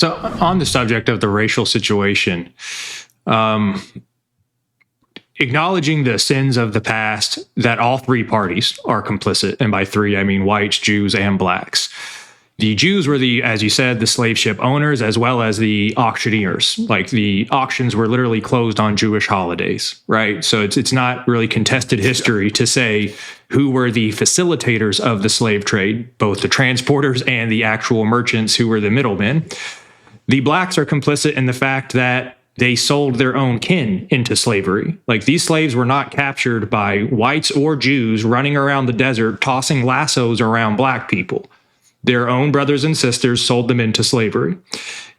So, on the subject of the racial situation, um, acknowledging the sins of the past, that all three parties are complicit, and by three I mean whites, Jews, and blacks. The Jews were as you said, the slave ship owners as well as the auctioneers. Like the auctions were literally closed on Jewish holidays, right? So it's not really contested history to say who were the facilitators of the slave trade, both the transporters and the actual merchants who were the middlemen. The blacks are complicit in the fact that they sold their own kin into slavery. Like these slaves were not captured by whites or Jews running around the desert tossing lassos around black people. Their own brothers and sisters sold them into slavery.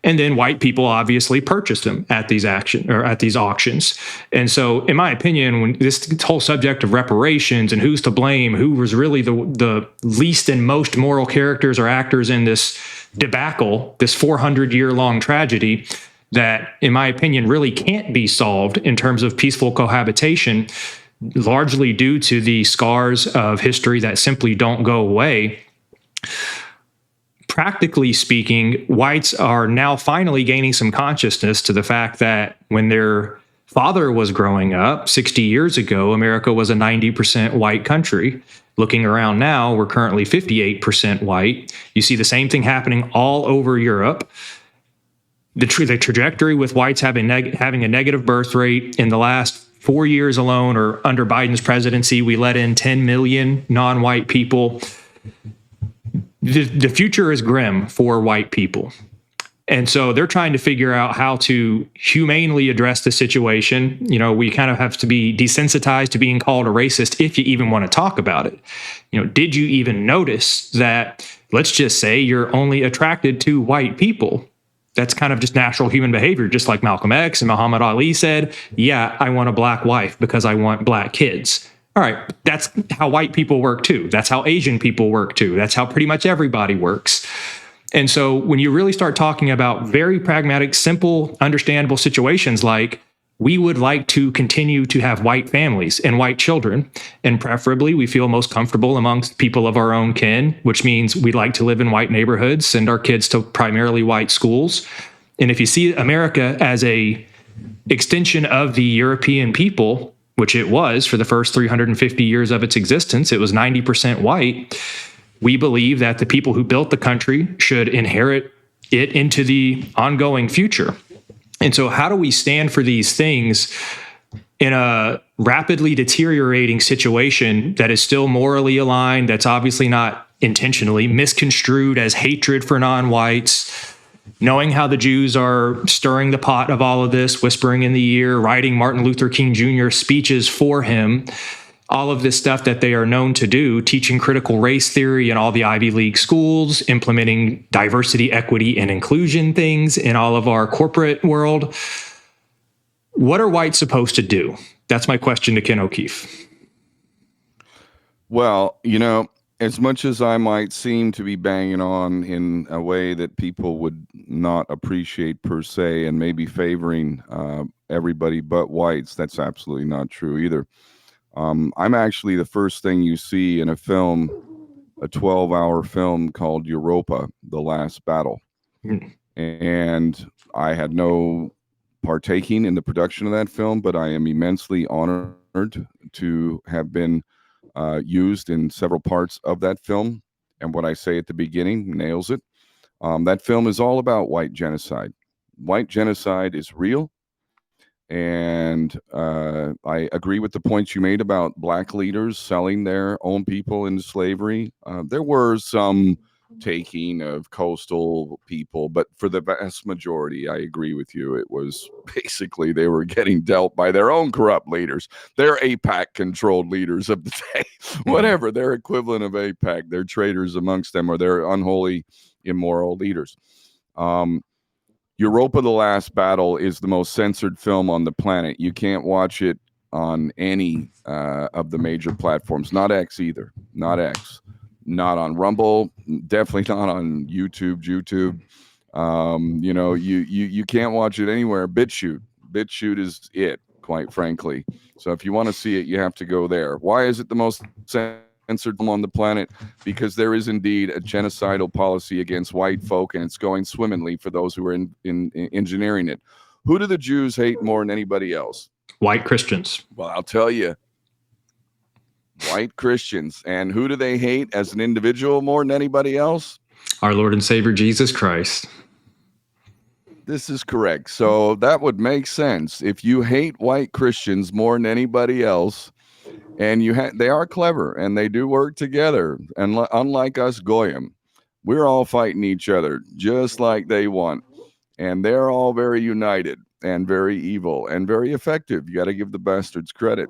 And then white people obviously purchased them at these auctions. And so, in my opinion, when this whole subject of reparations and who's to blame, who was really the least and most moral characters or actors in this debacle, this 400-year-long tragedy, that, in my opinion, really can't be solved in terms of peaceful cohabitation, largely due to the scars of history that simply don't go away. Practically speaking, whites are now finally gaining some consciousness to the fact that when their father was growing up 60 years ago, America was a 90% white country. Looking around now, we're currently 58% white. You see the same thing happening all over Europe. The trajectory with whites having a negative birth rate in the last 4 years alone, or under Biden's presidency, we let in 10 million non-white people. The future is grim for white people. And so they're trying to figure out how to humanely address the situation. You know, we kind of have to be desensitized to being called a racist if you even want to talk about it. You know, did you even notice that, let's just say you're only attracted to white people? That's kind of just natural human behavior, just like Malcolm X and Muhammad Ali said, yeah, I want a black wife because I want black kids. All right, that's how white people work too. That's how Asian people work too. That's how pretty much everybody works. And so when you really start talking about very pragmatic, simple, understandable situations like we would like to continue to have white families and white children, and preferably we feel most comfortable amongst people of our own kin, which means we like to live in white neighborhoods, send our kids to primarily white schools. And if you see America as a extension of the European people, which it was for the first 350 years of its existence, it was 90% white. We believe that the people who built the country should inherit it into the ongoing future. And so how do we stand for these things in a rapidly deteriorating situation that is still morally aligned, that's obviously not intentionally misconstrued as hatred for non-whites, knowing how the Jews are stirring the pot of all of this, whispering in the ear, writing Martin Luther King Jr. speeches for him, all of this stuff that they are known to do, teaching critical race theory in all the Ivy League schools, implementing diversity, equity, and inclusion things in all of our corporate world. What are whites supposed to do? That's my question to Ken O'Keefe. Well, you know, as much as I might seem to be banging on in a way that people would not appreciate per se and maybe favoring everybody but whites, that's absolutely not true either. I'm actually the first thing you see in a film, a 12-hour film called Europa, The Last Battle. And I had no partaking in the production of that film, but I am immensely honored to have been used in several parts of that film. And what I say at the beginning nails it. That film is all about white genocide. White genocide is real. And I agree with the points you made about black leaders selling their own people into slavery. There were some taking of coastal people, but for the vast majority, I agree with you. It was basically they were getting dealt by their own corrupt leaders. They're AIPAC-controlled leaders of the day. Whatever, their equivalent of AIPAC. They're traitors amongst them, or they're unholy, immoral leaders. Europa: The Last Battle is the most censored film on the planet. You can't watch it on any of the major platforms. Not X either. Not X. Not on Rumble. Definitely not on YouTube. You know, you can't watch it anywhere. BitChute is it, quite frankly. So if you want to see it, you have to go there. Why is it the most censored censored film on the planet because there is indeed a genocidal policy against white folk, and it's going swimmingly for those who are in engineering it. Who do the Jews hate more than anybody else? White Christians. Well, I'll tell you, white Christians. And who do they hate as an individual more than anybody else? Our Lord and Savior Jesus Christ. This is correct. So that would make sense. If you hate white Christians more than anybody else, and they are clever and they do work together, and unlike us Goyim, we're all fighting each other just like they want, and they're all very united and very evil and very effective. You got to give the bastards credit.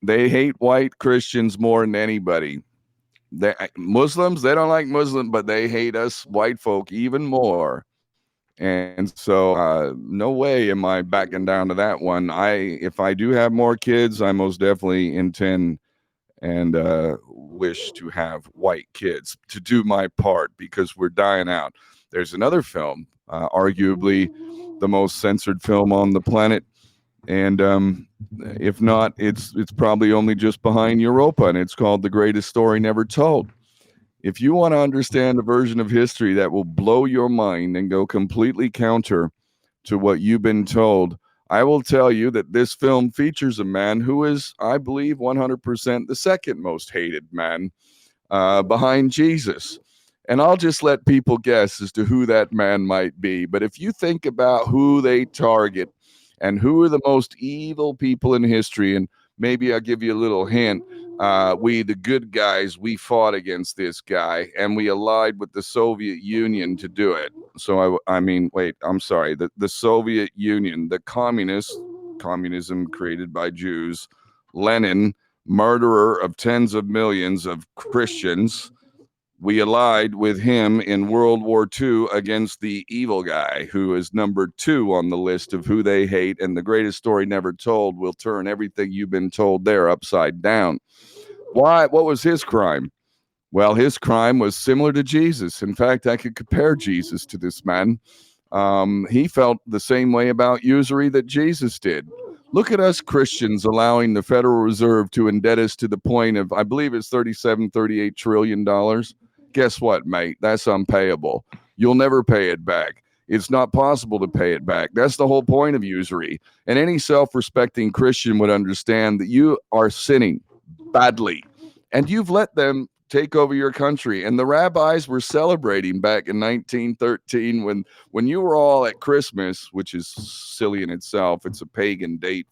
They hate white Christians more than anybody. Muslims, they don't like Muslims, but they hate us white folk even more. And so no way am I backing down to that one. If I do have more kids, I most definitely intend and wish to have white kids to do my part, because we're dying out. There's another film, arguably the most censored film on the planet, and if not, it's probably only just behind Europa, and it's called The Greatest Story Never Told. If you want to understand a version of history that will blow your mind and go completely counter to what you've been told, I will tell you that this film features a man who is, I believe, 100% the second most hated man behind Jesus. And I'll just let people guess as to who that man might be. But if you think about who they target and who are the most evil people in history, and maybe I'll give you a little hint. We, the good guys, we fought against this guy, and we allied with the Soviet Union to do it. So I'm sorry, the Soviet Union, the communism created by Jews, Lenin, murderer of tens of millions of Christians. We allied with him in World War II against the evil guy, who is number 2 on the list of who they hate. And The Greatest Story Never Told will turn everything you've been told there upside down. Why? What was his crime? Well, his crime was similar to Jesus. In fact, I could compare Jesus to this man. He felt the same way about usury that Jesus did. Look at us Christians allowing the Federal Reserve to indebt us to the point of, I believe it's $38 trillion. Guess what, mate? That's unpayable. You'll never pay it back. It's not possible to pay it back. That's the whole point of usury. And any self-respecting Christian would understand that you are sinning badly, and you've let them take over your country. And the rabbis were celebrating back in 1913 when you were all at Christmas, which is silly in itself. It's a pagan date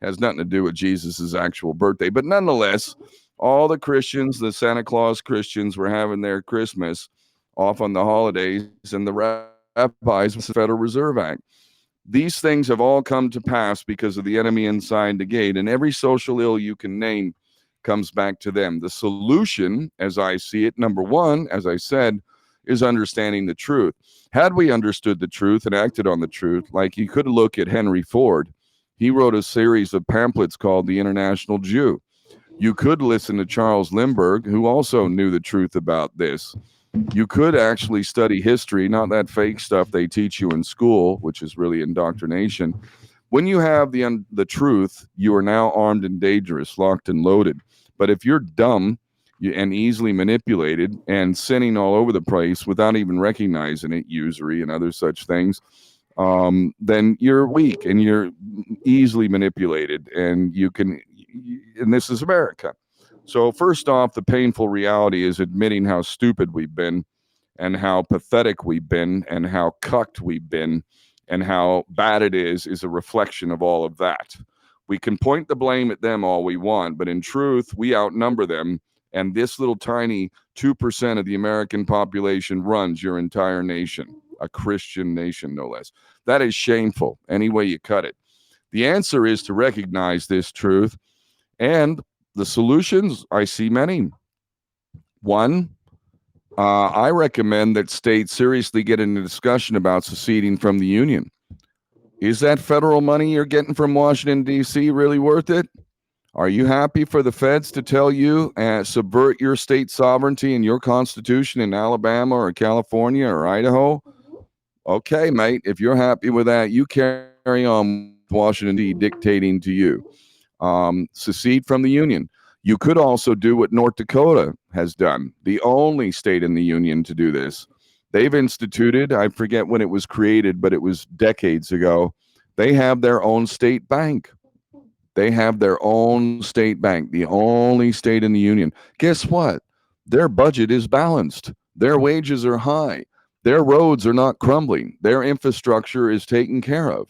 has nothing to do with Jesus's actual birthday. But nonetheless, all the Christians, the Santa Claus Christians, were having their Christmas off on the holidays, and the rabbis with the Federal Reserve Act. These things have all come to pass because of the enemy inside the gate, and every social ill you can name comes back to them. The solution, as I see it, number one, as I said, is understanding the truth. Had we understood the truth and acted on the truth, like you could look at Henry Ford. He wrote a series of pamphlets called The International Jew. You could listen to Charles Lindbergh, who also knew the truth about this. You could actually study history, not that fake stuff they teach you in school, which is really indoctrination. When you have the truth, you are now armed and dangerous, locked and loaded. But if you're dumb and easily manipulated and sinning all over the place without even recognizing it, usury and other such things, then you're weak and you're easily manipulated, and and this is America. So first off, the painful reality is admitting how stupid we've been and how pathetic we've been and how cucked we've been and how bad it is a reflection of all of that. We can point the blame at them all we want, but in truth, we outnumber them, and this little tiny 2% of the American population runs your entire nation, a Christian nation, no less. That is shameful, any way you cut it. The answer is to recognize this truth, and the solutions, I see many. One, I recommend that states seriously get into discussion about seceding from the Union. Is that federal money you're getting from Washington, D.C. really worth it? Are you happy for the feds to tell you subvert your state sovereignty and your constitution in Alabama or California or Idaho? Okay, mate, if you're happy with that, you carry on with Washington, D.C. dictating to you. Secede from the Union. You could also do what North Dakota has done, the only state in the union to do this. They've instituted, I forget when it was created, but it was decades ago. They have their own state bank. They have their own state bank, the only state in the union. Guess what? Their budget is balanced. Their wages are high. Their roads are not crumbling. Their infrastructure is taken care of.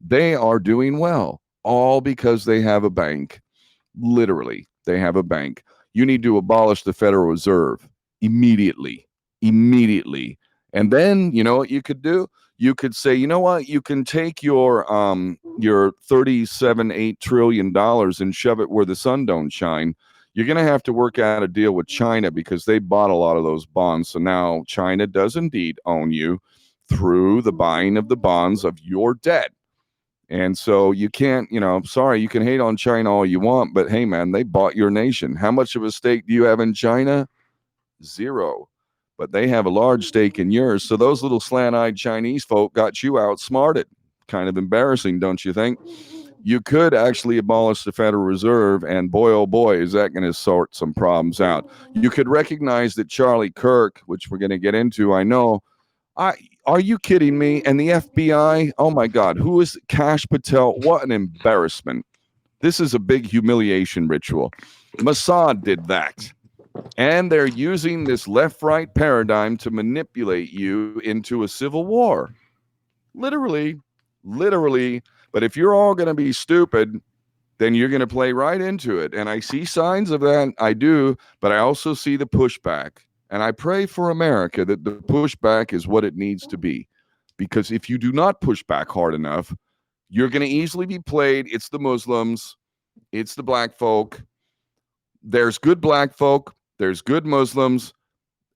They are doing well, all because they have a bank. Literally, they have a bank. You need to abolish the Federal Reserve immediately. Immediately. And then, you know what you could do? You could say, you know what? You can take your $37.8 trillion and shove it where the sun don't shine. You're going to have to work out a deal with China because they bought a lot of those bonds. So now China does indeed own you through the buying of the bonds of your debt. And so you can't, sorry, you can hate on China all you want, but hey, man, they bought your nation. How much of a stake do you have in China? Zero. But they have a large stake in yours. So those little slant-eyed Chinese folk got you outsmarted. Kind of embarrassing, don't you think? You could actually abolish the Federal Reserve, and boy, oh boy, is that going to sort some problems out. You could recognize that Charlie Kirk, which we're going to get into, I know, are you kidding me? And the FBI, oh my God, who is Kash Patel? What an embarrassment. This is a big humiliation ritual. Mossad did that. And they're using this left-right paradigm to manipulate you into a civil war. Literally. But if you're all going to be stupid, then you're going to play right into it. And I see signs of that. I do. But I also see the pushback. And I pray for America that the pushback is what it needs to be. Because if you do not push back hard enough, you're going to easily be played. It's the Muslims. It's the black folk. There's good black folk. There's good Muslims.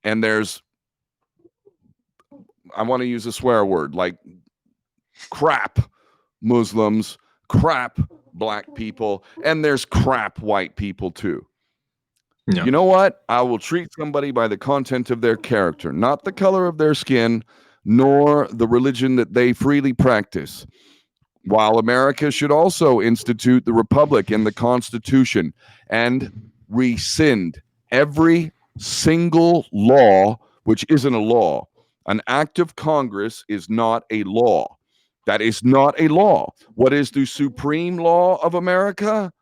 And there's, I want to use a swear word, like crap Muslims, crap black people, and there's crap white people too. Yeah. You know what? I will treat somebody by the content of their character, not the color of their skin, nor the religion that they freely practice. While America should also institute the Republic and the Constitution and rescind every single law which isn't a law. An act of Congress is not a law. That is not a law. What is the supreme law of America?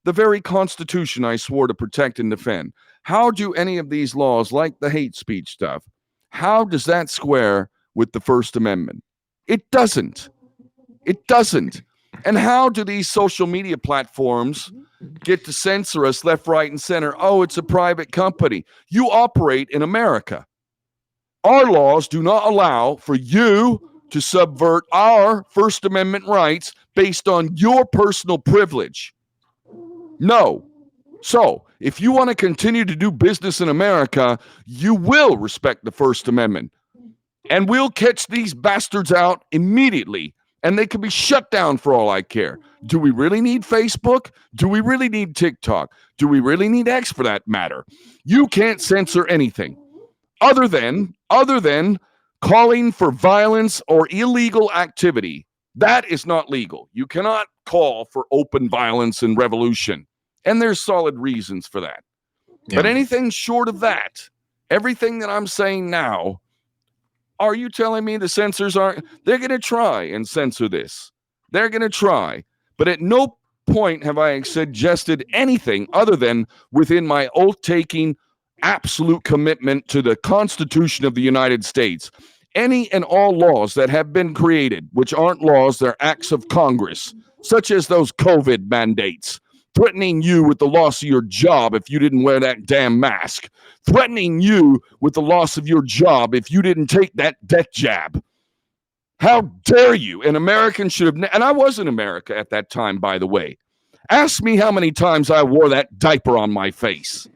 The very Constitution I swore to protect and defend. How do any of these laws, like the hate speech stuff, how does that square with the First Amendment? It doesn't. It doesn't. And how do these social media platforms get to censor us left, right, and center? Oh, it's a private company. You operate in America. Our laws do not allow for you to subvert our First Amendment rights based on your personal privilege. No. So, if you want to continue to do business in America, you will respect the First Amendment. And we'll catch these bastards out immediately. And they can be shut down for all I care. Do we really need Facebook? Do we really need TikTok? Do we really need X for that matter? You can't censor anything other than calling for violence or illegal activity. That is not legal. You cannot call for open violence and revolution. And there's solid reasons for that. Yeah. But anything short of that, everything that I'm saying now, are you telling me the censors aren't? They're going to try and censor this. They're going to try. But at no point have I suggested anything other than within my oath-taking absolute commitment to the Constitution of the United States. Any and all laws that have been created, which aren't laws, they're acts of Congress, such as those COVID mandates, threatening you with the loss of your job if you didn't wear that damn mask, threatening you with the loss of your job if you didn't take that death jab. How dare you? An American should have, and I was in America at that time, by the way. Ask me how many times I wore that diaper on my face.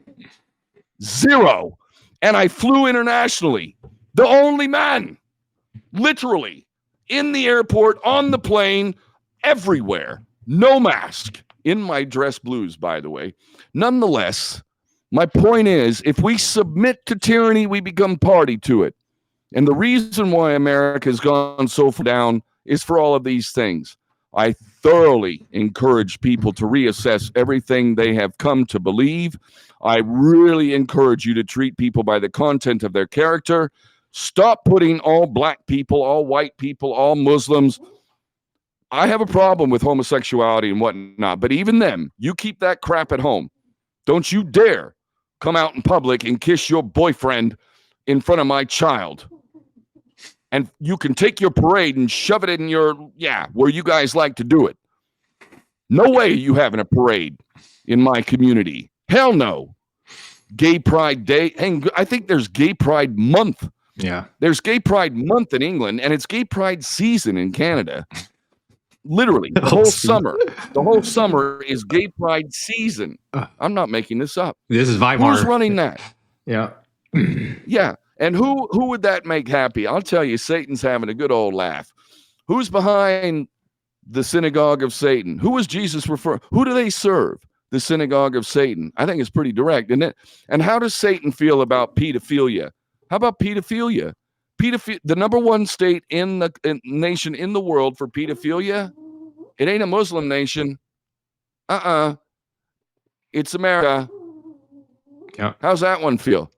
0. And I flew internationally. The only man, literally, in the airport, on the plane, everywhere, no mask. In my dress blues, by the way. Nonetheless, my point is, if we submit to tyranny, we become party to it. And the reason why America has gone so far down is for all of these things. I thoroughly encourage people to reassess everything they have come to believe. I really encourage you to treat people by the content of their character. Stop putting all black people, all white people, all Muslims. I have a problem with homosexuality and whatnot, but even them, you keep that crap at home. Don't you dare come out in public and kiss your boyfriend in front of my child. And you can take your parade and shove it in your, where you guys like to do it. No way are you having a parade in my community. Hell no. Gay Pride Day. And I think there's Gay Pride Month. Yeah. There's Gay Pride Month in England, and it's Gay Pride season in Canada. Literally, the whole summer. The whole summer is Gay Pride season. I'm not making this up. This is Weimar. Who's running that? Yeah. Yeah. And who would that make happy? I'll tell you, Satan's having a good old laugh. Who's behind the synagogue of Satan? Who was Jesus referring? Who do they serve? The synagogue of Satan. I think it's pretty direct, isn't it? And how does Satan feel about pedophilia? How about pedophilia? The number one state in the nation in the world for pedophilia, it ain't a Muslim nation. It's America. Yeah. How's that one feel?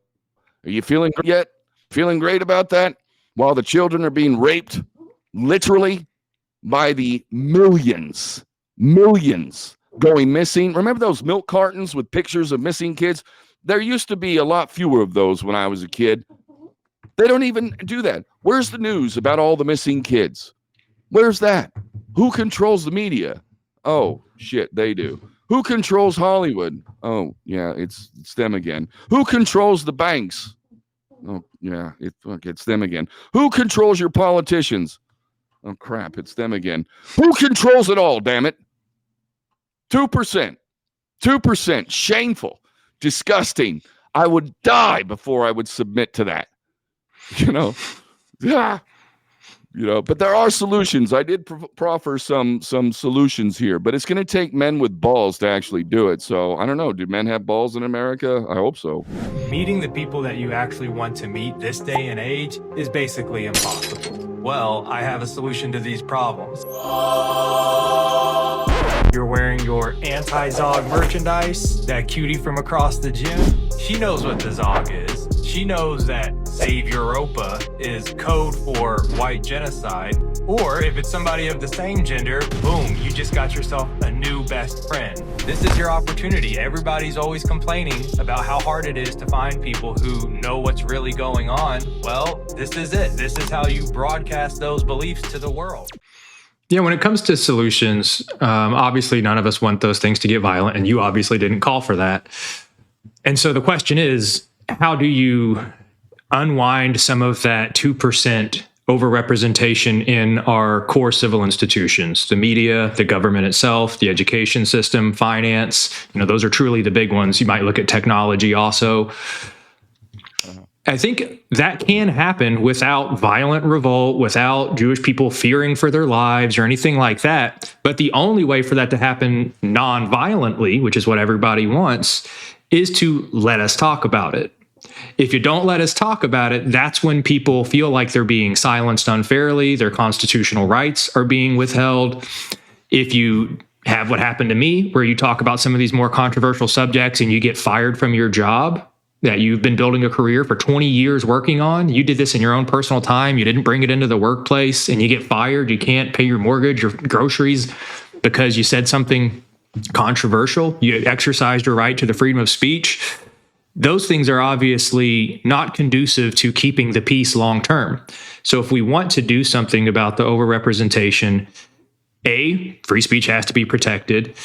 Are you feeling yet? Feeling great about that? While the children are being raped, literally, by the millions going missing. Remember those milk cartons with pictures of missing kids? There used to be a lot fewer of those when I was a kid. They don't even do that. Where's the news about all the missing kids? Where's that? Who controls the media? Oh, shit, they do. Who controls Hollywood? Oh, yeah, it's them again. Who controls the banks? Oh, yeah, it's them again. Who controls your politicians? Oh, crap, it's them again. Who controls it all, damn it? 2%. 2%. Shameful. Disgusting. I would die before I would submit to that. But there are solutions. I did proffer some solutions here, but it's going to take men with balls to actually do it. So I don't know. Do men have balls in America? I hope so. Meeting the people that you actually want to meet this day and age is basically impossible. Well, I have a solution to these problems. You're wearing your anti-Zog merchandise, that cutie from across the gym. She knows what the Zog is. She knows that Save Europa is code for white genocide. Or if it's somebody of the same gender, boom, you just got yourself a new best friend. This is your opportunity. Everybody's always complaining about how hard it is to find people who know what's really going on. Well, this is it. This is how you broadcast those beliefs to the world. Yeah, when it comes to solutions, obviously none of us want those things to get violent, and you obviously didn't call for that. And so the question is, how do you unwind some of that 2% overrepresentation in our core civil institutions, the media, the government itself, the education system, finance? Those are truly the big ones. You might look at technology also. I think that can happen without violent revolt, without Jewish people fearing for their lives or anything like that. But the only way for that to happen non-violently, which is what everybody wants, is to let us talk about it. If you don't let us talk about it, that's when people feel like they're being silenced unfairly, their constitutional rights are being withheld. If you have what happened to me, where you talk about some of these more controversial subjects and you get fired from your job that you've been building a career for 20 years working on, you did this in your own personal time, you didn't bring it into the workplace, and you get fired, you can't pay your mortgage, your groceries, because you said something controversial, you exercised your right to the freedom of speech. Those things are obviously not conducive to keeping the peace long term. So if we want to do something about the overrepresentation, A, free speech has to be protected,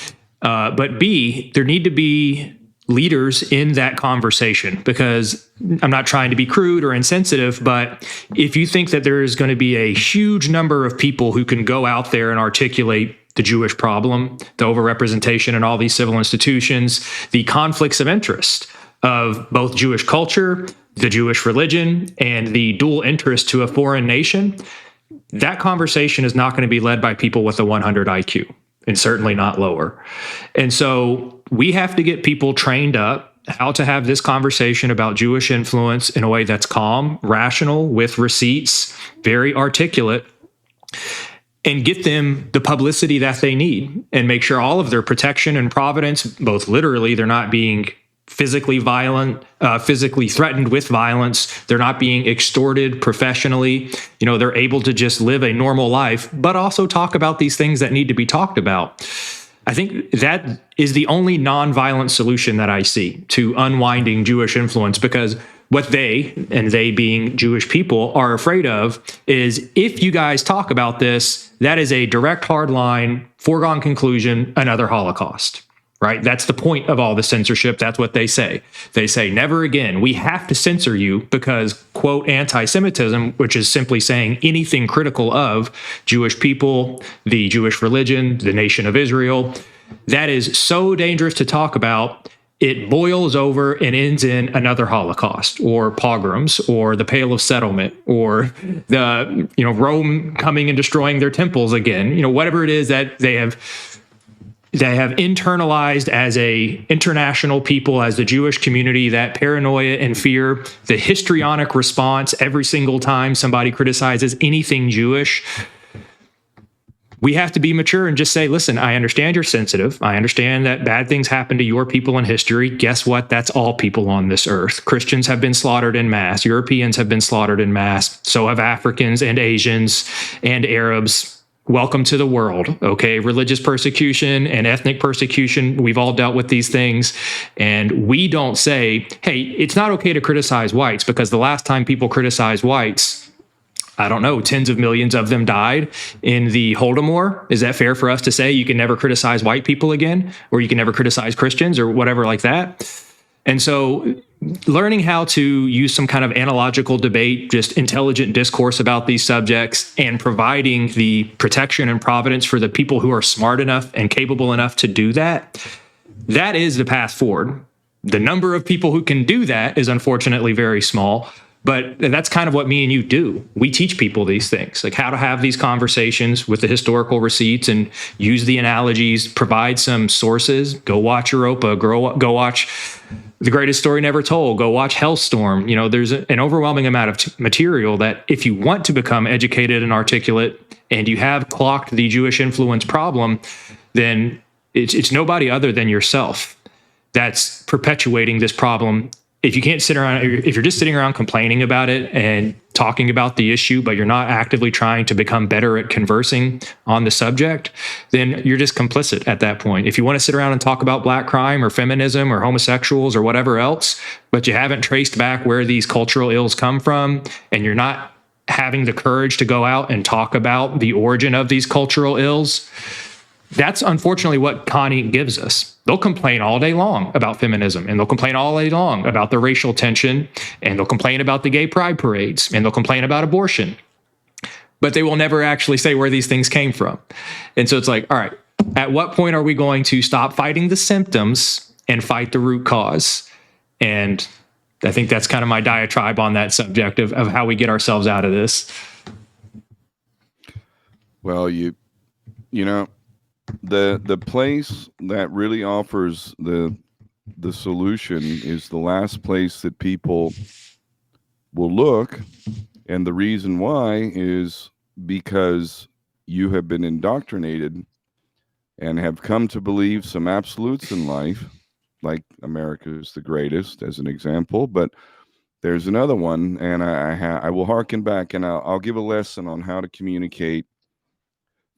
but B, there need to be leaders in that conversation, because I'm not trying to be crude or insensitive, but if you think that there is going to be a huge number of people who can go out there and articulate the Jewish problem, the overrepresentation in all these civil institutions, the conflicts of interest of both Jewish culture, the Jewish religion, and the dual interest to a foreign nation, that conversation is not going to be led by people with a 100 IQ, and certainly not lower. And so we have to get people trained up how to have this conversation about Jewish influence in a way that's calm, rational, with receipts, very articulate. and get them the publicity that they need and make sure all of their protection and providence, both literally, they're not being physically violent, physically threatened with violence. They're not being extorted professionally. They're able to just live a normal life, but also talk about these things that need to be talked about. I think that is the only nonviolent solution that I see to unwinding Jewish influence, because what they, and they being Jewish people, are afraid of is if you guys talk about this, that is a direct, hard line, foregone conclusion, another Holocaust. Right? That's the point of all the censorship. That's what they say. They say, never again. We have to censor you because, quote, anti-Semitism, which is simply saying anything critical of Jewish people, the Jewish religion, the nation of Israel, that is so dangerous to talk about. It boils over and ends in another Holocaust or pogroms or the Pale of Settlement or the, Rome coming and destroying their temples again, whatever it is that they have internalized as a international people, as the Jewish community, that paranoia and fear, the histrionic response every single time somebody criticizes anything Jewish. We have to be mature and just say, listen, I understand you're sensitive. I understand that bad things happen to your people in history. Guess what? That's all people on this earth. Christians have been slaughtered in mass. Europeans have been slaughtered in mass. So have Africans and Asians and Arabs. Welcome to the world, okay? Religious persecution and ethnic persecution, we've all dealt with these things. And we don't say, hey, it's not okay to criticize whites, because the last time people criticized whites, I don't know, tens of millions of them died in the Holodomor. Is that fair for us to say you can never criticize white people again, or you can never criticize Christians or whatever like that? And so learning how to use some kind of analogical debate, just intelligent discourse about these subjects, and providing the protection and providence for the people who are smart enough and capable enough to do that, that is the path forward. The number of people who can do that is unfortunately very small, but that's kind of what me and you do. We teach people these things, like how to have these conversations with the historical receipts and use the analogies, provide some sources. Go watch Europa, go watch The Greatest Story Never Told, go watch Hellstorm. There's an overwhelming amount of material that if you want to become educated and articulate and you have clocked the Jewish influence problem, then it's nobody other than yourself that's perpetuating this problem. If you can't sit around, if you're just sitting around complaining about it and talking about the issue, but you're not actively trying to become better at conversing on the subject, then you're just complicit at that point. If you want to sit around and talk about black crime or feminism or homosexuals or whatever else, but you haven't traced back where these cultural ills come from, and you're not having the courage to go out and talk about the origin of these cultural ills, that's unfortunately what Connie gives us. They'll complain all day long about feminism, and they'll complain all day long about the racial tension, and they'll complain about the gay pride parades, and they'll complain about abortion. But they will never actually say where these things came from. And so it's like, all right, at what point are we going to stop fighting the symptoms and fight the root cause? And I think that's kind of my diatribe on that subject of how we get ourselves out of this. Well, you know, the place that really offers the solution is the last place that people will look, and the reason why is because you have been indoctrinated and have come to believe some absolutes in life, like America is the greatest as an example. But there's another one, and I will harken back, and I'll give a lesson on how to communicate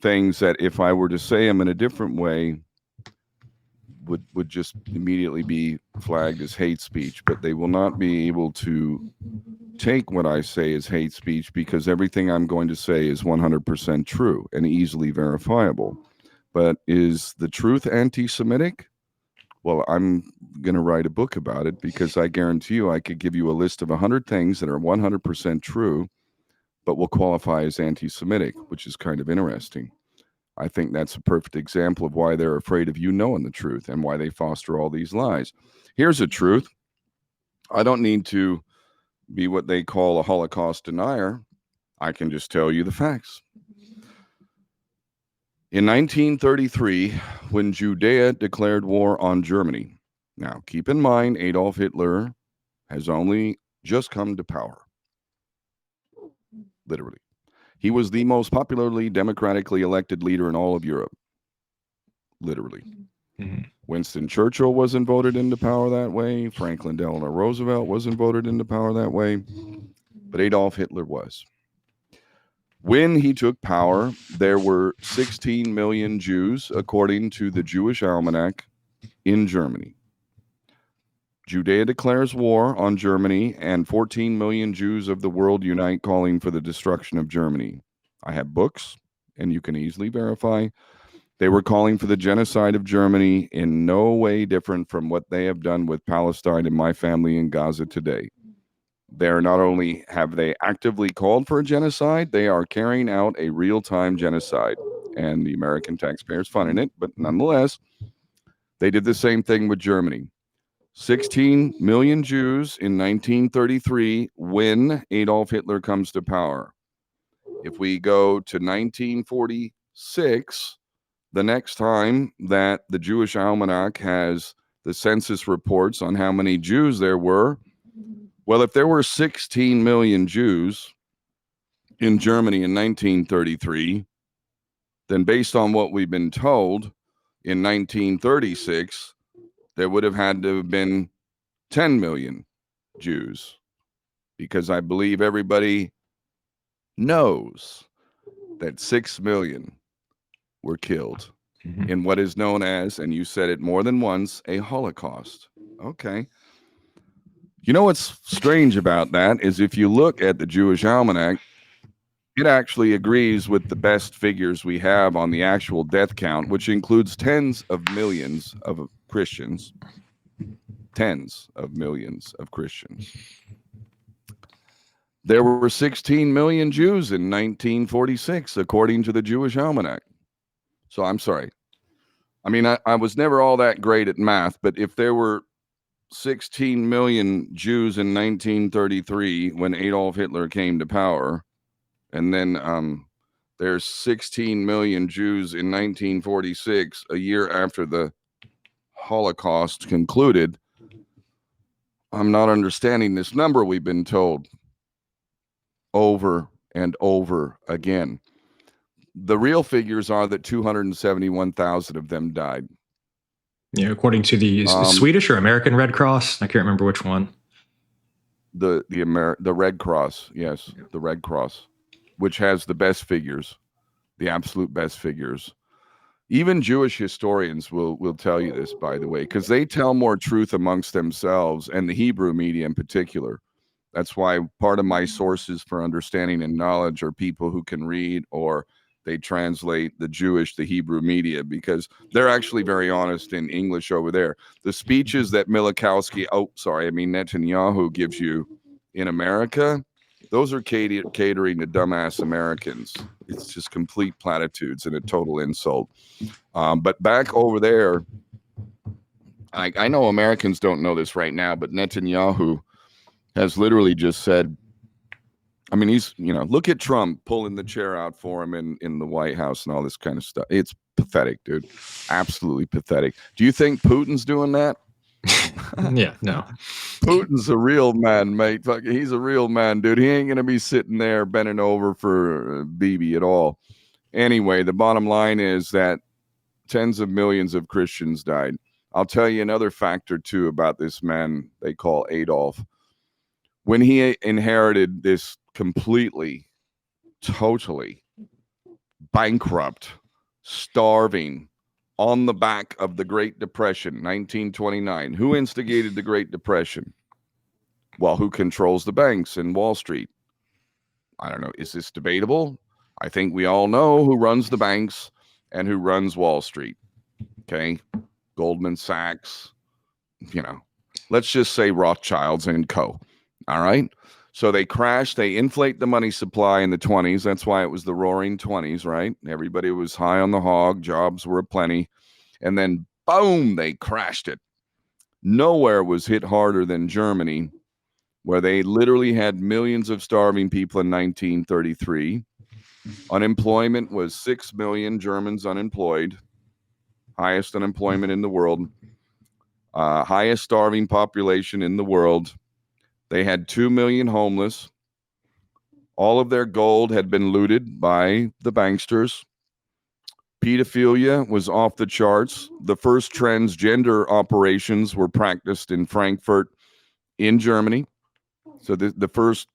things that if I were to say them in a different way would just immediately be flagged as hate speech. But they will not be able to take what I say as hate speech, because everything I'm going to say is 100% true and easily verifiable. But is the truth anti-Semitic? Well, I'm going to write a book about it, because I guarantee you I could give you a list of 100 things that are 100% true but will qualify as anti-Semitic, which is kind of interesting. I think that's a perfect example of why they're afraid of you knowing the truth and why they foster all these lies. Here's the truth. I don't need to be what they call a Holocaust denier. I can just tell you the facts. In 1933, when Judea declared war on Germany, now keep in mind Adolf Hitler has only just come to power. Literally. He was the most popularly democratically elected leader in all of Europe. Literally. Mhm. Winston Churchill wasn't voted into power that way. Franklin Delano Roosevelt wasn't voted into power that way. But Adolf Hitler was. When he took power, there were 16 million Jews, according to the Jewish Almanac, in Germany. Judea declares war on Germany, and 14 million Jews of the world unite calling for the destruction of Germany. I have books, and you can easily verify. They were calling for the genocide of Germany, in no way different from what they have done with Palestine and my family in Gaza today. They're not only have they actively called for a genocide, they are carrying out a real-time genocide, and the American taxpayers funding it. But nonetheless, they did the same thing with Germany. 16 million Jews in 1933 when Adolf Hitler comes to power. If we go to 1946, the next time that the Jewish Almanac has the census reports on how many Jews there were, well, if there were 16 million Jews in Germany in 1933, then based on what we've been told, in 1936, there would have had to have been 10 million Jews, because I believe everybody knows that 6 million were killed in what is known as, and you said it more than once, a Holocaust. Okay. You know what's strange about that is if you look at the Jewish Almanac, it actually agrees with the best figures we have on the actual death count, which includes tens of millions of Christians. Tens of millions of Christians. There were 16 million Jews in 1946, according to the Jewish Almanac. So I'm sorry. I mean, I was never all that great at math, but if there were 16 million Jews in 1933 when Adolf Hitler came to power, and then there's 16 million Jews in 1946, a year after the Holocaust concluded, I'm not understanding this number we've been told over and over again. The real figures are that 271,000 of them died. Yeah, according to the Swedish or American Red Cross, I can't remember which one. The Red Cross, yes, the Red Cross, which has the best figures, the absolute best figures. Even Jewish historians will tell you this, by the way, because they tell more truth amongst themselves, and the Hebrew media in particular. That's why part of my sources for understanding and knowledge are people who can read, or they translate the Hebrew media, because they're actually very honest in English over there. The speeches that Netanyahu gives you in America, those are catering to dumbass Americans. It's just complete platitudes and a total insult. But back over there, I know Americans don't know this right now, but Netanyahu has literally just said, I mean, he's, look at Trump pulling the chair out for him in the White House and all this kind of stuff. It's pathetic, dude. Absolutely pathetic. Do you think Putin's doing that? Yeah, no. Putin's a real man, mate. He's a real man, dude. He ain't going to be sitting there bending over for Bibi at all. Anyway, the bottom line is that tens of millions of Christians died. I'll tell you another fact or two about this man they call Adolf. When he inherited this completely, totally bankrupt, starving, on the back of the Great Depression, 1929. Who instigated the Great Depression? Well, who controls the banks in Wall Street? I don't know. Is this debatable? I think we all know who runs the banks and who runs Wall Street. Okay. Goldman Sachs, let's just say Rothschilds and Co. All right. So they crash, they inflate the money supply in the 20s. That's why it was the roaring 20s, right? Everybody was high on the hog. Jobs were aplenty. And then, boom, they crashed it. Nowhere was hit harder than Germany, where they literally had millions of starving people in 1933. Unemployment was 6 million Germans unemployed. Highest unemployment in the world. Highest starving population in the world. They had 2 million homeless. All of their gold had been looted by the banksters. Pedophilia was off the charts. The first transgender operations were practiced in Frankfurt in Germany. So the first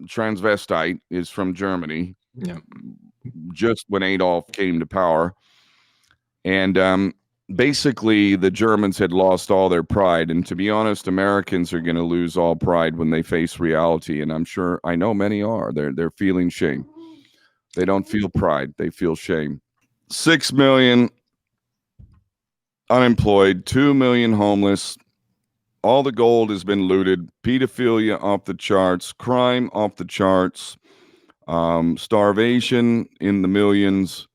transvestite is from Germany. Yeah. Just when Adolf came to power. And basically, the Germans had lost all their pride. And to be honest, Americans are going to lose all pride when they face reality. And I know many are. They're feeling shame. They don't feel pride. They feel shame. 6 million unemployed, 2 million homeless. All the gold has been looted. Pedophilia off the charts. Crime off the charts. Starvation in the millions.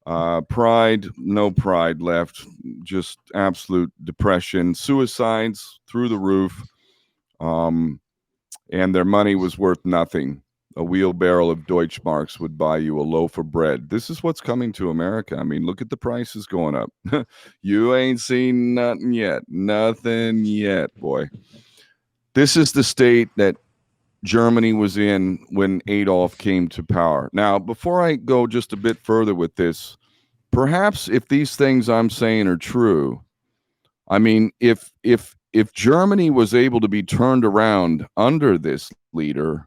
Pride, no pride left. Just absolute depression. Suicides through the roof. And their money was worth nothing. A wheelbarrow of Deutschmarks would buy you a loaf of bread. This is what's coming to America. I mean, look at the prices going up. You ain't seen nothing yet. Nothing yet, boy. This is the state that Germany was in when Adolf came to power. Now, before I go just a bit further with this, perhaps if these things I'm saying are true, I mean, if Germany was able to be turned around under this leader,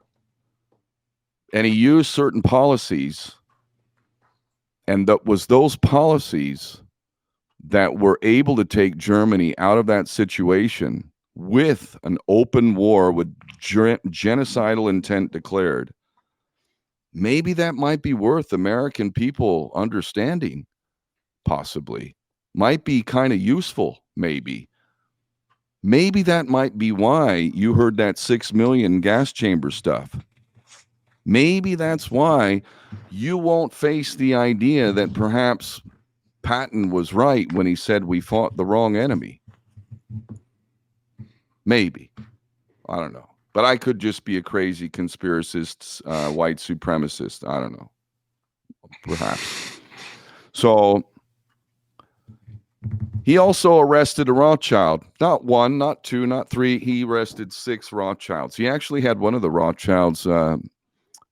and he used certain policies, and that was those policies that were able to take Germany out of that situation with an open war with genocidal intent declared, maybe that might be worth American people understanding, possibly. Might be kind of useful, maybe. Maybe that might be why you heard that 6 million gas chamber stuff. Maybe that's why you won't face the idea that perhaps Patton was right when he said we fought the wrong enemy. Maybe. I don't know. But I could just be a crazy conspiracist, white supremacist. I don't know. Perhaps. So he also arrested a Rothschild. Not one, not two, not three. He arrested 6 Rothschilds. He actually had one of the Rothschilds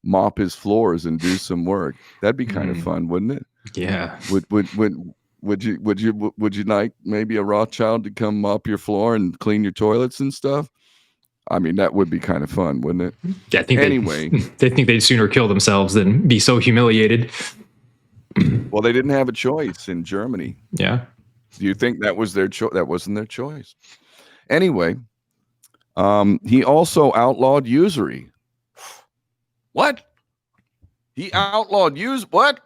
mop his floors and do some work. That'd be kind of fun, wouldn't it? Yeah. Would you like maybe a Rothschild to come mop your floor and clean your toilets and stuff? I mean, that would be kind of fun, wouldn't it? Yeah, I think anyway, they think they'd sooner kill themselves than be so humiliated. Well, they didn't have a choice in Germany. Yeah. Do you think that was their choice? That wasn't their choice. Anyway, he also outlawed usury. What? He outlawed what?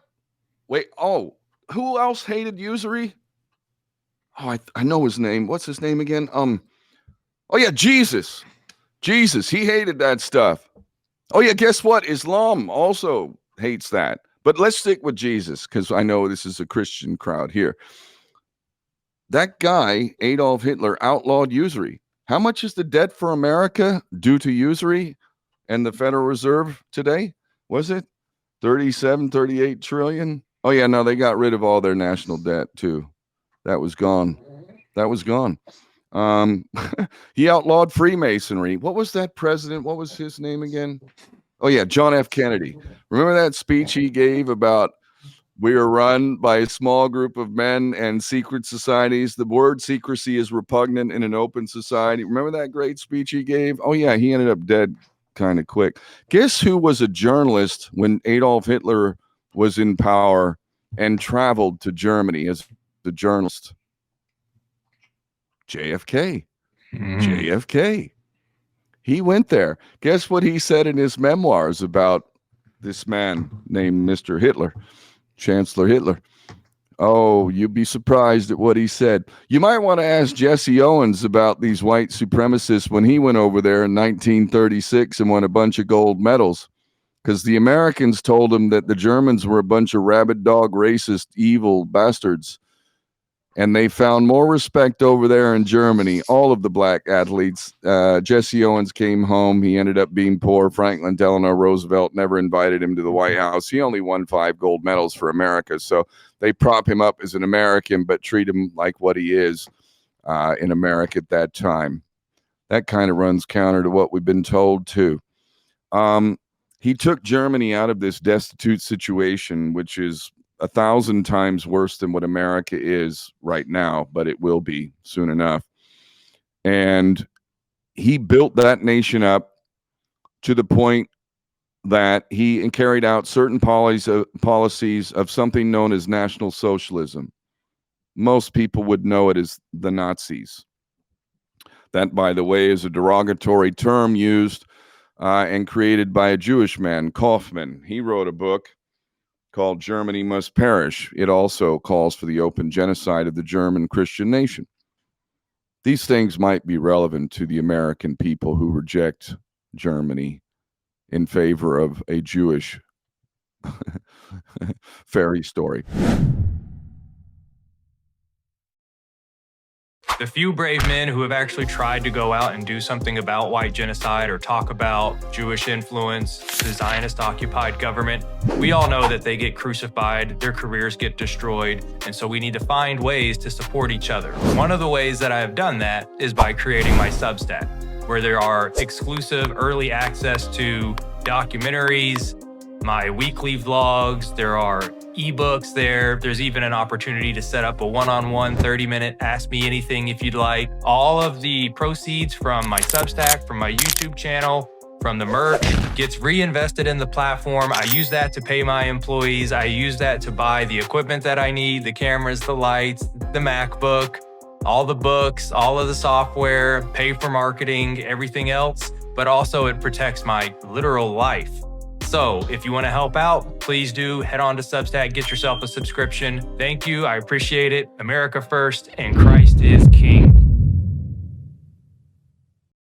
Wait, who else hated usury? Oh, I know his name. What's his name again? Oh yeah, Jesus. Jesus, he hated that stuff. Oh yeah, guess what? Islam also hates that. But let's stick with Jesus because I know this is a Christian crowd here. That guy, Adolf Hitler, outlawed usury. How much is the debt for America due to usury and the Federal Reserve today? Was it 37, 38 trillion? Oh yeah, no, they got rid of all their national debt too. That was gone. He outlawed Freemasonry. What was that president? What was his name again? Oh yeah, John F. Kennedy. Remember that speech he gave about we are run by a small group of men and secret societies. The word secrecy is repugnant in an open society. Remember that great speech he gave? Oh yeah, he ended up dead kind of quick. Guess who was a journalist when Adolf Hitler was in power and traveled to Germany as the journalist? JFK. JFK. He went there. Guess what he said in his memoirs about this man named Mr. Hitler, Chancellor Hitler? Oh, you'd be surprised at what he said. You might want to ask Jesse Owens about these white supremacists when he went over there in 1936 and won a bunch of gold medals, because the Americans told him that the Germans were a bunch of rabid dog, racist, evil bastards. And they found more respect over there in Germany. All of the black athletes. Jesse Owens came home. He ended up being poor. Franklin Delano Roosevelt never invited him to the White House. He only won 5 gold medals for America. So they prop him up as an American, but treat him like what he is in America at that time. That kind of runs counter to what we've been told too. He took Germany out of this destitute situation, which is 1,000 times worse than what America is right now, but it will be soon enough. And he built that nation up to the point that he carried out certain policies of something known as National Socialism. Most people would know it as the Nazis. That, by the way, is a derogatory term used and created by a Jewish man, Kaufman. He wrote a book called Germany Must Perish. It also calls for the open genocide of the German Christian nation. These things might be relevant to the American people who reject Germany in favor of a Jewish fairy story. The few brave men who have actually tried to go out and do something about white genocide or talk about Jewish influence, the Zionist-occupied government, we all know that they get crucified, their careers get destroyed, and so we need to find ways to support each other. One of the ways that I have done that is by creating my Substack, where there are exclusive early access to documentaries, my weekly vlogs, there are ebooks there. There's even an opportunity to set up a one-on-one 30-minute Ask Me Anything if you'd like. All of the proceeds from my Substack, from my YouTube channel, from the merch gets reinvested in the platform. I use that to pay my employees. I use that to buy the equipment that I need, the cameras, the lights, the MacBook, all the books, all of the software, pay for marketing, everything else, but also it protects my literal life. So if you want to help out, please do head on to Substack, get yourself a subscription. Thank you. I appreciate it. America first and Christ is King.